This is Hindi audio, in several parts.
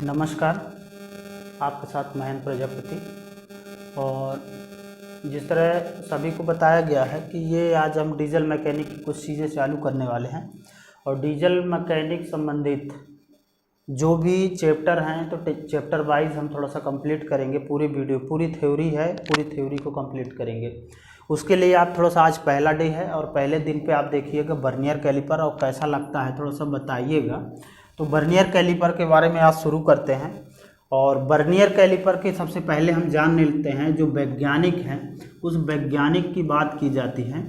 नमस्कार, आपके साथ महेंद्र प्रजापति। और जिस तरह सभी को बताया गया है कि ये आज हम डीजल मैकेनिक की कुछ चीज़ें चालू करने वाले हैं और डीजल मैकेनिक संबंधित जो भी चैप्टर हैं तो चैप्टर वाइज हम थोड़ा सा कंप्लीट करेंगे। पूरी वीडियो, पूरी थ्योरी है, पूरी थ्योरी को कंप्लीट करेंगे। उसके लिए आप थोड़ा सा, आज पहला डे है और पहले दिन पे आप देखिएगा वर्नियर कैलिपर और कैसा लगता है थोड़ा सा बताइएगा। तो वर्नियर कैलिपर के बारे में आज शुरू करते हैं। और वर्नियर कैलिपर के सबसे पहले हम जान लेते हैं, जो वैज्ञानिक हैं उस वैज्ञानिक की बात की जाती है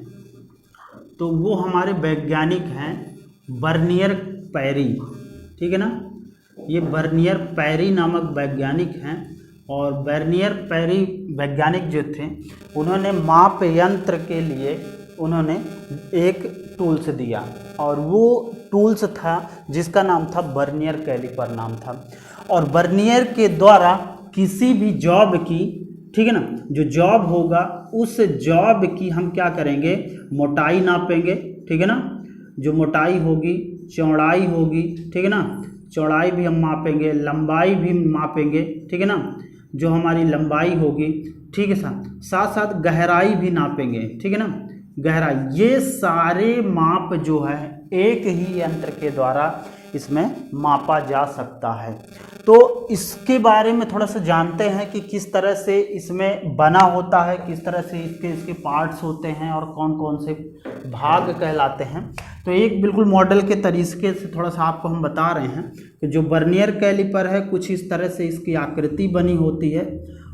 तो वो हमारे वैज्ञानिक हैं वर्नियर पैरी, ठीक है ना। ये वर्नियर पैरी नामक वैज्ञानिक हैं और वर्नियर पैरी वैज्ञानिक जो थे उन्होंने माप यंत्र के लिए उन्होंने एक टूल्स दिया और वो टूल्स था जिसका नाम था वर्नियर कैलिपर नाम था। और वर्नियर के द्वारा किसी भी जॉब की, ठीक है ना, जो जॉब होगा उस जॉब की हम क्या करेंगे, मोटाई नापेंगे, ठीक है ना। जो मोटाई होगी, चौड़ाई होगी, ठीक है ना, चौड़ाई भी हम मापेंगे, लंबाई भी मापेंगे, ठीक है ना। जो हमारी लंबाई होगी, ठीक है, साथ साथ गहराई भी नापेंगे, ठीक है ना, गहराई। ये सारे माप जो है एक ही यंत्र के द्वारा इसमें मापा जा सकता है। तो इसके बारे में थोड़ा सा जानते हैं कि किस तरह से इसमें बना होता है, किस तरह से इसके पार्ट्स होते हैं और कौन कौन से भाग कहलाते हैं। तो एक बिल्कुल मॉडल के तरीके से थोड़ा सा आपको हम बता रहे हैं कि जो वर्नियर कैलिपर है कुछ इस तरह से इसकी आकृति बनी होती है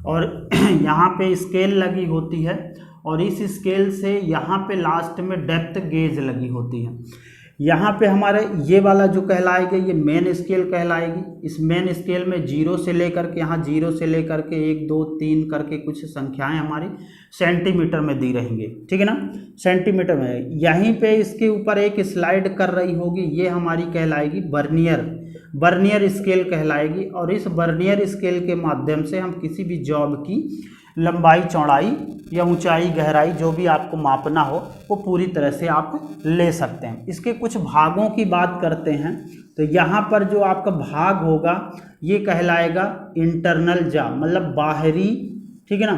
और यहाँ पे स्केल लगी होती है और इस स्केल से यहाँ पे लास्ट में डेप्थ गेज लगी होती है। यहाँ पे हमारे ये वाला जो कहलाएगा ये मेन स्केल कहलाएगी। इस मेन स्केल में 0 से लेकर के, यहाँ 0 से लेकर के 1 2 3 करके कुछ संख्याएं हमारी सेंटीमीटर में दी रहेंगी, ठीक है ना, सेंटीमीटर में। यहीं पे इसके ऊपर एक स्लाइड कर रही होगी, ये हमारी कहलाएगी वर्नियर स्केल कहलाएगी। और इस वर्नियर स्केल के माध्यम से हम किसी भी जॉब की लंबाई, चौड़ाई या ऊंचाई, गहराई जो भी आपको मापना हो वो पूरी तरह से आप ले सकते हैं। इसके कुछ भागों की बात करते हैं तो यहाँ पर जो आपका भाग होगा ये कहलाएगा इंटरनल जा, मतलब बाहरी, ठीक है ना,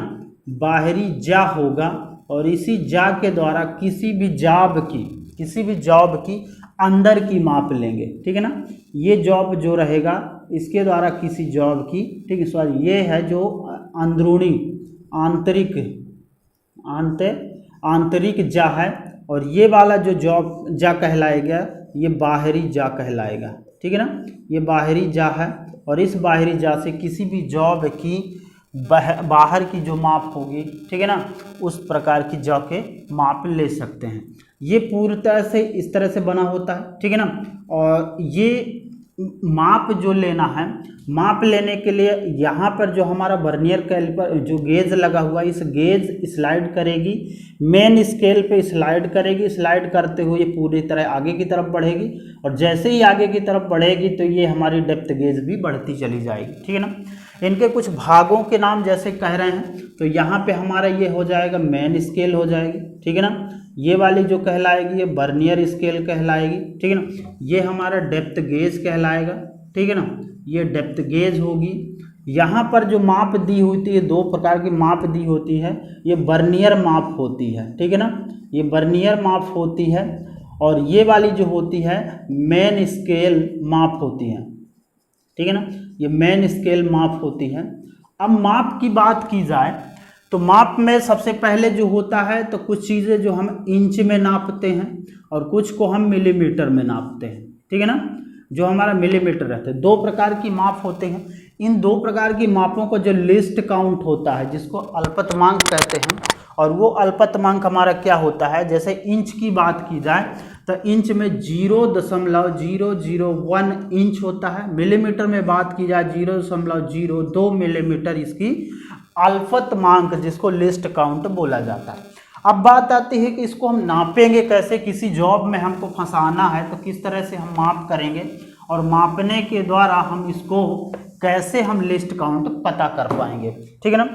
बाहरी जा होगा। और इसी जा के द्वारा किसी भी जॉब की अंदर की माप लेंगे, ठीक है ना। ये जॉब जो रहेगा इसके द्वारा किसी जॉब की, ठीक है, सॉरी, ये है जो अंदरूनी आंतरिक जा है और ये वाला जो जॉब जा कहलाएगा ये बाहरी जा कहलाएगा, ठीक है ना। ये बाहरी जा है और इस बाहरी जा से किसी भी जॉब की बाहर की जो माप होगी, ठीक है ना, उस प्रकार की जॉब के माप ले सकते हैं। ये पूरी तरह से इस तरह से बना होता है, ठीक है ना। और ये माप जो लेना है, माप लेने के लिए यहाँ पर जो हमारा वर्नियर कैलिपर जो गेज लगा हुआ है, इस गेज स्लाइड करेगी, मेन स्केल पे स्लाइड करेगी, स्लाइड करते हुए ये पूरी तरह आगे की तरफ बढ़ेगी और जैसे ही आगे की तरफ बढ़ेगी तो ये हमारी डेप्थ गेज भी बढ़ती चली जाएगी, ठीक है ना। इनके कुछ भागों के नाम जैसे कह रहे हैं तो यहाँ पे हमारा ये हो जाएगा मेन स्केल हो जाएगी, ठीक है ना। ये वाली जो कहलाएगी ये वर्नियर स्केल कहलाएगी, ठीक है ना। ये हमारा डेप्थ गेज कहलाएगा, ठीक है ना, ये डेप्थ गेज होगी। यहाँ पर जो माप दी होती है, 2 प्रकार की माप दी होती है, ये वर्नियर माप होती है, ठीक है ना, ये वर्नियर माप होती है। और ये वाली जो होती है मेन स्केल माप होती है, ठीक है ना, ये मेन स्केल माप होती है। अब माप की बात की जाए तो माप में सबसे पहले जो होता है तो कुछ चीज़ें जो हम इंच में नापते हैं और कुछ को हम मिलीमीटर में नापते हैं, ठीक है ना, जो हमारा मिलीमीटर रहता है। 2 प्रकार की माप होते हैं। इन 2 प्रकार की मापों को जो लिस्ट काउंट होता है जिसको अल्पतमांक कहते हैं, और वो अल्पतमांक हमारा क्या होता है, जैसे इंच की बात की जाए तो इंच में 0.001 इंच होता है। मिलीमीटर में बात की जाए 0.02 मिलीमीटर इसकी अल्पतमांक, जिसको लिस्ट काउंट बोला जाता है। अब बात आती है कि इसको हम नापेंगे कैसे, किसी जॉब में हमको फंसाना है तो किस तरह से हम माप करेंगे और मापने के द्वारा हम इसको कैसे हम लिस्ट काउंट पता कर पाएंगे, ठीक है ना।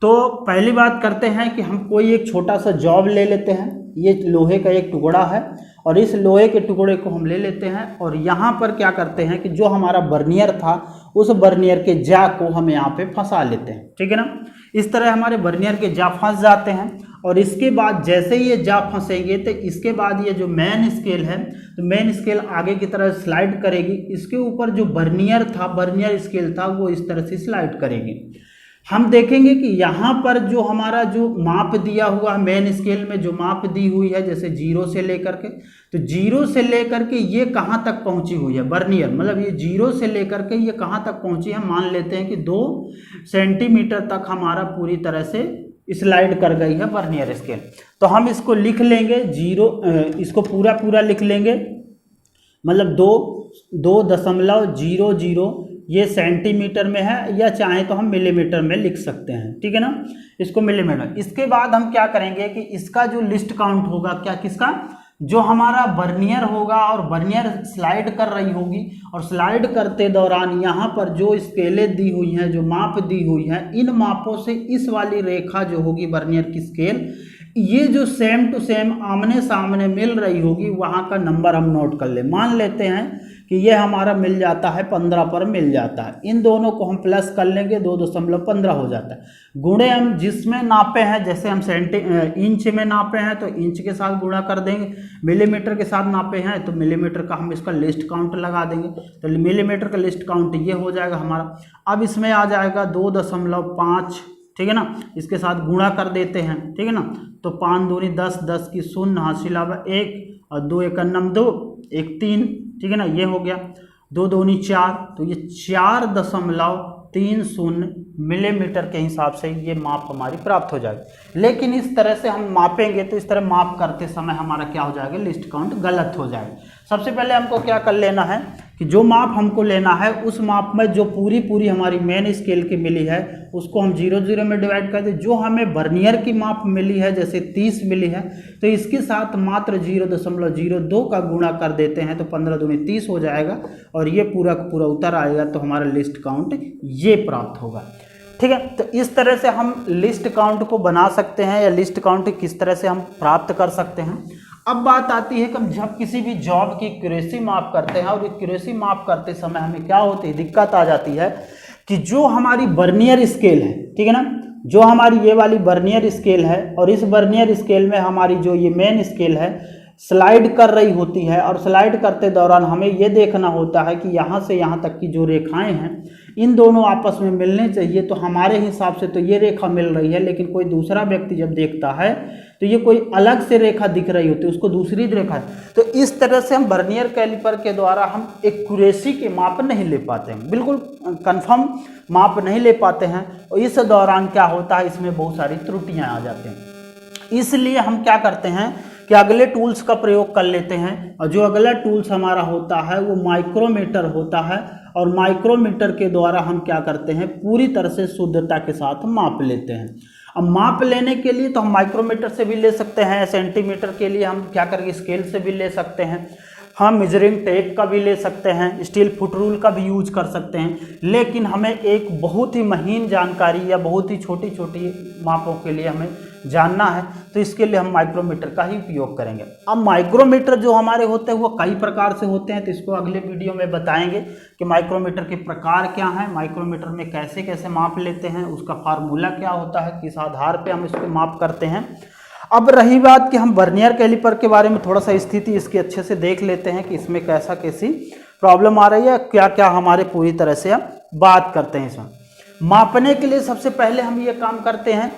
तो पहली बात करते हैं कि हम कोई एक छोटा सा जॉब ले लेते हैं। ये लोहे का एक टुकड़ा है और इस लोहे के टुकड़े को हम ले लेते हैं और यहाँ पर क्या करते हैं कि जो हमारा बर्नियर था उस बर्नियर के जा को हम यहाँ पे फंसा लेते हैं। ठीक है ना, इस तरह हमारे बर्नियर के जा फंस जाते हैं और इसके बाद जैसे ही ये जा फंसेंगे तो इसके बाद ये जो मेन स्केल है तो मेन स्केल आगे की तरफ स्लाइड करेगी, इसके ऊपर जो बर्नियर था, बर्नियर स्केल था, वो इस तरह से स्लाइड करेगी। हम देखेंगे कि यहाँ पर जो हमारा जो माप दिया हुआ है मेन स्केल में जो माप दी हुई है, जैसे 0 से लेकर के, तो 0 से लेकर के ये कहाँ तक पहुँची हुई है बर्नियर, मतलब ये 0 से लेकर के ये कहाँ तक पहुँची है, मान लेते हैं कि 2 सेंटीमीटर तक हमारा पूरी तरह से स्लाइड कर गई है बर्नियर स्केल। तो हम इसको लिख लेंगे 0, इसको पूरा लिख लेंगे, मतलब 2.00 ये सेंटीमीटर में है, या चाहे तो हम मिलीमीटर में लिख सकते हैं। ठीक है ना, इसको मिलीमीटर। इसके बाद हम क्या करेंगे कि इसका जो लिस्ट काउंट होगा, क्या किसका, जो हमारा बर्नियर होगा और बर्नियर स्लाइड कर रही होगी और स्लाइड करते दौरान यहाँ पर जो स्केलें दी हुई हैं, जो माप दी हुई हैं, इन मापों से इस वाली रेखा जो होगी बर्नियर की स्केल, ये जो सेम टू सेम आमने सामने मिल रही होगी, वहाँ का नंबर हम नोट कर ले। मान लेते हैं कि ये हमारा मिल जाता है 15 पर मिल जाता है, इन दोनों को हम प्लस कर लेंगे 2.15 हो जाता है। गुणे हम जिसमें नापे हैं, जैसे हम इंच में नापे हैं तो इंच के साथ गुणा कर देंगे, मिलीमीटर के साथ नापे हैं तो मिलीमीटर का हम इसका लिस्ट काउंट लगा देंगे, तो मिलीमीटर का लिस्ट काउंट ये हो जाएगा हमारा। अब इसमें आ जाएगा 2.5, ठीक है ना, इसके साथ गुणा कर देते हैं। ठीक है ना, तो 5 दूनी 10, 10 की 0, हासिल 1 और 2 × 2 1 3। ठीक है ना, ये हो गया 2 दूनी 4, तो ये 4.30 मिलीमीटर के हिसाब से ये माप हमारी प्राप्त हो जाएगी। लेकिन इस तरह से हम मापेंगे तो इस तरह माप करते समय हमारा क्या हो जाएगा, लिस्ट काउंट गलत हो जाएगा। सबसे पहले हमको क्या कर लेना है कि जो माप हमको लेना है उस माप में जो पूरी हमारी मेन स्केल की मिली है उसको हम 0 में डिवाइड कर दें। जो हमें बर्नियर की माप मिली है जैसे 30 मिली है तो इसके साथ मात्र 0.02 का गुणा कर देते हैं तो 15 दूनी 30 हो जाएगा और ये पूरा पूरा उतर आएगा, तो हमारा लिस्ट काउंट ये प्राप्त होगा। ठीक है, तो इस तरह से हम लिस्ट काउंट को बना सकते हैं या लिस्ट काउंट किस तरह से हम प्राप्त कर सकते हैं। अब बात आती है कि हम जब किसी भी जॉब की एक्यूरेसी माप करते हैं और एक्यूरेसी माप करते समय हमें क्या होती है, दिक्कत आ जाती है कि जो हमारी बर्नियर स्केल है, ठीक है ना, जो हमारी ये वाली बर्नियर स्केल है और इस बर्नियर स्केल में हमारी जो ये मेन स्केल है स्लाइड कर रही होती है और स्लाइड करते दौरान हमें ये देखना होता है कि यहाँ से यहाँ तक की जो रेखाएं हैं इन दोनों आपस में मिलने चाहिए। तो हमारे हिसाब से तो ये रेखा मिल रही है, लेकिन कोई दूसरा व्यक्ति जब देखता है तो ये कोई अलग से रेखा दिख रही होती है, उसको दूसरी रेखा है। तो इस तरह से हम बर्नियर कैलिपर के द्वारा हम एक्यूरेसी के माप नहीं ले पाते हैं, बिल्कुल कंफर्म माप नहीं ले पाते हैं। और इस दौरान क्या होता है, इसमें बहुत सारी त्रुटियाँ आ जाती हैं। इसलिए हम क्या करते हैं कि अगले टूल्स का प्रयोग कर लेते हैं और जो अगला टूल्स हमारा होता है वो माइक्रोमीटर होता है और माइक्रोमीटर के द्वारा हम क्या करते हैं, पूरी तरह से शुद्धता के साथ माप लेते हैं। अब माप लेने के लिए तो हम माइक्रोमीटर से भी ले सकते हैं, सेंटीमीटर के लिए हम क्या करेंगे, स्केल से भी ले सकते हैं, हम मेजरिंग टेप का भी ले सकते हैं, स्टील फुट रूल का भी यूज कर सकते हैं। लेकिन हमें एक बहुत ही महीन जानकारी या बहुत ही छोटी छोटी मापों के लिए हमें जानना है तो इसके लिए हम माइक्रोमीटर का ही उपयोग करेंगे। अब माइक्रोमीटर जो हमारे होते हैं वो कई प्रकार से होते हैं, तो इसको अगले वीडियो में बताएंगे कि माइक्रोमीटर के प्रकार क्या हैं, माइक्रोमीटर में कैसे कैसे माप लेते हैं, उसका फार्मूला क्या होता है, किस आधार पर हम इसको माप करते हैं। अब रही बात कि हम बर्नियर कैलिपर के बारे में थोड़ा सा स्थिति इसकी अच्छे से देख लेते हैं कि इसमें कैसी प्रॉब्लम आ रही है, क्या क्या हमारे पूरी तरह से हम बात करते हैं। इसमें मापने के लिए सबसे पहले हम ये काम करते हैं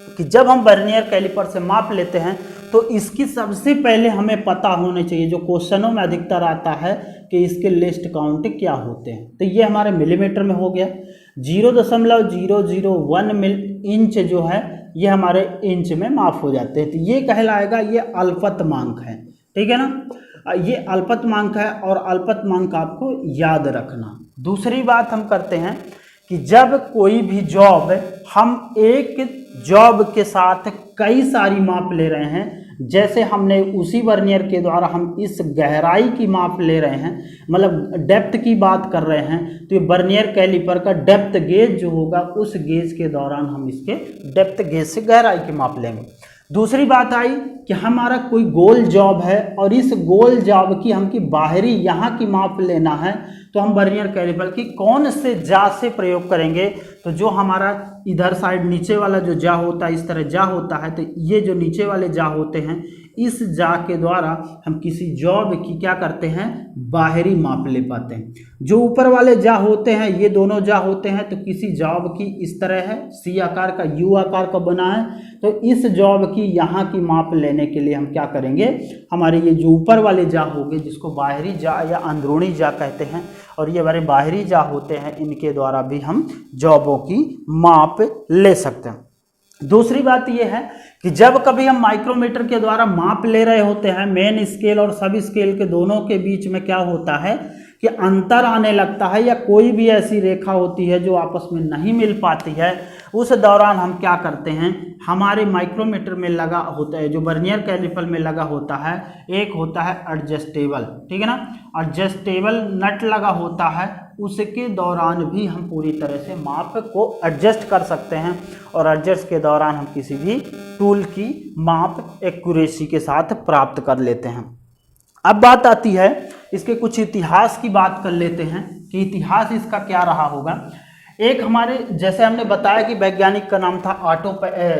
कि जब हम बर्नियर कैलिपर से माप लेते हैं तो इसकी सबसे पहले हमें पता होना चाहिए, जो क्वेश्चनों में अधिकतर आता है कि इसके लिस्ट काउंट क्या होते हैं। तो ये हमारे मिलीमीटर में हो गया, 0.001 इंच जो है ये हमारे इंच में माप हो जाते हैं, तो ये कहलाएगा ये अल्पतमांक है। ठीक है ना, ये अल्पतमांक है और अल्पतमांक आपको याद रखना। दूसरी बात हम करते हैं कि जब कोई भी जॉब हम एक जॉब के साथ कई सारी माप ले रहे हैं, जैसे हमने उसी बर्नियर के द्वारा हम इस गहराई की माप ले रहे हैं, मतलब डेप्थ की बात कर रहे हैं, तो ये बर्नियर कैलिपर का डेप्थ गेज जो होगा उस गेज के दौरान हम इसके डेप्थ गेज से गहराई की माप लेंगे। दूसरी बात आई कि हमारा कोई गोल जॉब है और इस गोल जॉब की हमकी बाहरी यहाँ की माप लेना है, तो हम वर्नियर कैलिपर की कौन से जा से प्रयोग करेंगे। तो जो हमारा इधर साइड नीचे वाला जो जा होता है, इस तरह जा होता है, तो ये जो नीचे वाले जा होते हैं, इस जा के द्वारा हम किसी जॉब की क्या करते हैं, बाहरी माप ले पाते हैं। जो ऊपर वाले जा होते हैं, ये दोनों जा होते हैं, तो किसी जॉब की इस तरह है, सी आकार का, यू आकार का बना है, तो इस जॉब की यहाँ की माप लेने के लिए हम क्या करेंगे, हमारे ये जो ऊपर वाले जा होंगे, जिसको बाहरी जा या अंदरूनी जा कहते हैं, और ये हमारे बाहरी जा होते हैं, इनके द्वारा भी हम जॉबों की माप ले सकते हैं। दूसरी बात यह है कि जब कभी हम माइक्रोमीटर के द्वारा माप ले रहे होते हैं, मेन स्केल और सब स्केल के दोनों के बीच में क्या होता है कि अंतर आने लगता है, या कोई भी ऐसी रेखा होती है जो आपस में नहीं मिल पाती है, उस दौरान हम क्या करते हैं, हमारे माइक्रोमीटर में लगा होता है, जो वर्नियर कैलिपर में लगा होता है, एक होता है एडजस्टेबल, ठीक है ना, एडजस्टेबल नट लगा होता है, उसके दौरान भी हम पूरी तरह से माप को एडजस्ट कर सकते हैं, और एडजस्ट के दौरान हम किसी भी टूल की माप एक्यूरेसी के साथ प्राप्त कर लेते हैं। अब बात आती है इसके कुछ इतिहास की, बात कर लेते हैं कि इतिहास इसका क्या रहा होगा। एक हमारे, जैसे हमने बताया कि वैज्ञानिक का नाम था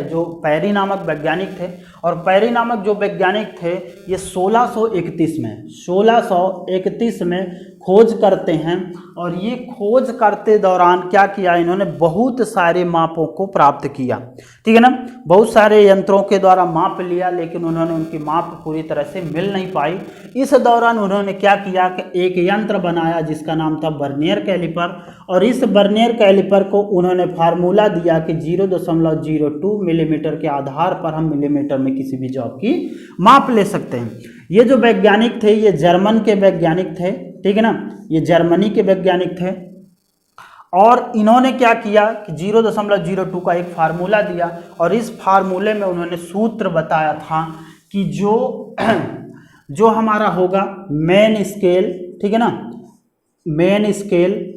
जो पैरी नामक वैज्ञानिक थे, और पैरी नामक जो वैज्ञानिक थे, ये 1631 में खोज करते हैं, और ये खोज करते दौरान क्या किया, इन्होंने बहुत सारे मापों को प्राप्त किया, ठीक है ना, बहुत सारे यंत्रों के द्वारा माप लिया, लेकिन उन्होंने उनकी माप पूरी तरह से मिल नहीं पाई। इस दौरान उन्होंने क्या किया कि एक यंत्र बनाया जिसका नाम था वर्नियर कैलिपर, और इस वर्नियर कैलिपर को उन्होंने फार्मूला दिया कि 0.02 मिलीमीटर के आधार पर हम मिलीमीटर में किसी भी जॉब की माप ले सकते हैं। ये जो वैज्ञानिक थे, ये जर्मन के वैज्ञानिक थे, ठीक है ना, ये जर्मनी के वैज्ञानिक थे, और इन्होंने क्या किया कि 0.02 का एक फार्मूला दिया, और इस फार्मूले में उन्होंने सूत्र बताया था कि जो हमारा होगा मेन स्केल, ठीक है ना, main scale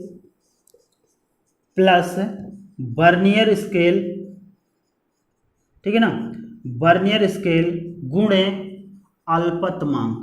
plus vernier scale, ठीक है ना, वर्नियर स्केल गुणे अल्पतमांक,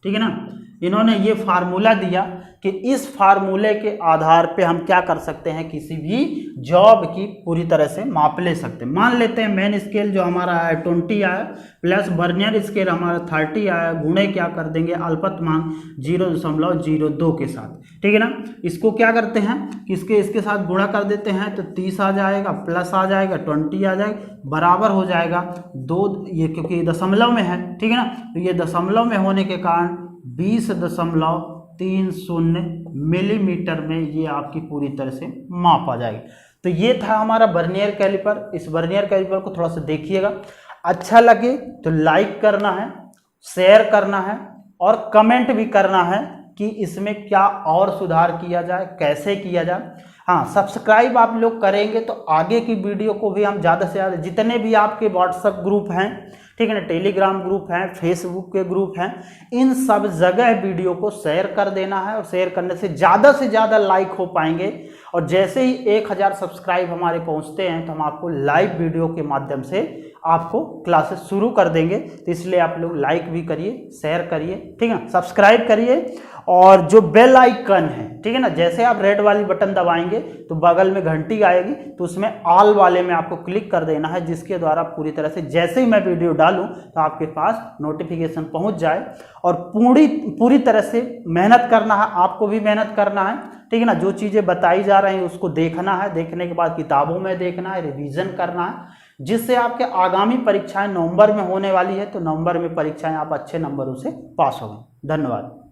ठीक है ना, इन्होंने ये फार्मूला दिया कि इस फार्मूले के आधार पे हम क्या कर सकते हैं, किसी भी जॉब की पूरी तरह से माप ले सकते हैं। मान लेते हैं मेन स्केल जो हमारा आया 20 आया, प्लस वर्नियर स्केल हमारा 30 आया, गुणे क्या कर देंगे अल्पतमांक 0.02 के साथ, ठीक है ना। इसको क्या करते हैं कि इसके साथ गुणा कर देते हैं, तो 30 आ जाएगा, प्लस आ जाएगा 20 आ जाएगा, बराबर हो जाएगा 2, ये क्योंकि दशमलव में है, ठीक है ना, तो ये दशमलव में होने के कारण 20.30 मिलीमीटर में ये आपकी पूरी तरह से माप आ जाएगी। तो ये था हमारा वर्नियर कैलिपर। इस वर्नियर कैलिपर को थोड़ा सा देखिएगा, अच्छा लगे तो लाइक करना है, शेयर करना है, और कमेंट भी करना है कि इसमें क्या और सुधार किया जाए, कैसे किया जाए। हाँ, सब्सक्राइब आप लोग करेंगे तो आगे की वीडियो को भी हम ज़्यादा से ज़्यादा, जितने भी आपके व्हाट्सएप ग्रुप हैं, ठीक है ना, टेलीग्राम ग्रुप हैं, फेसबुक के ग्रुप हैं, इन सब जगह वीडियो को शेयर कर देना है, और शेयर करने से ज़्यादा लाइक हो पाएंगे। और जैसे ही 1000 सब्सक्राइब हमारे पहुंचते हैं तो हम आपको लाइव वीडियो के माध्यम से आपको क्लासेस शुरू कर देंगे। तो इसलिए आप लोग लाइक भी करिए, शेयर करिए, ठीक है, सब्सक्राइब करिए, और जो बेल आइकन है, ठीक है ना, जैसे आप रेड वाली बटन दबाएंगे तो बगल में घंटी आएगी, तो उसमें ऑल वाले में आपको क्लिक कर देना है, जिसके द्वारा पूरी तरह से जैसे ही मैं वीडियो डालूं तो आपके पास नोटिफिकेशन पहुंच जाए। और पूरी तरह से मेहनत करना है, आपको भी मेहनत करना है, ठीक है ना, जो चीज़ें बताई जा रही हैं उसको देखना है, देखने के बाद किताबों में देखना है, रिवीजन करना है, जिससे आपके आगामी परीक्षाएं नवंबर में होने वाली है, तो नवंबर में परीक्षाएं आप अच्छे नंबरों से पास होंगे। धन्यवाद।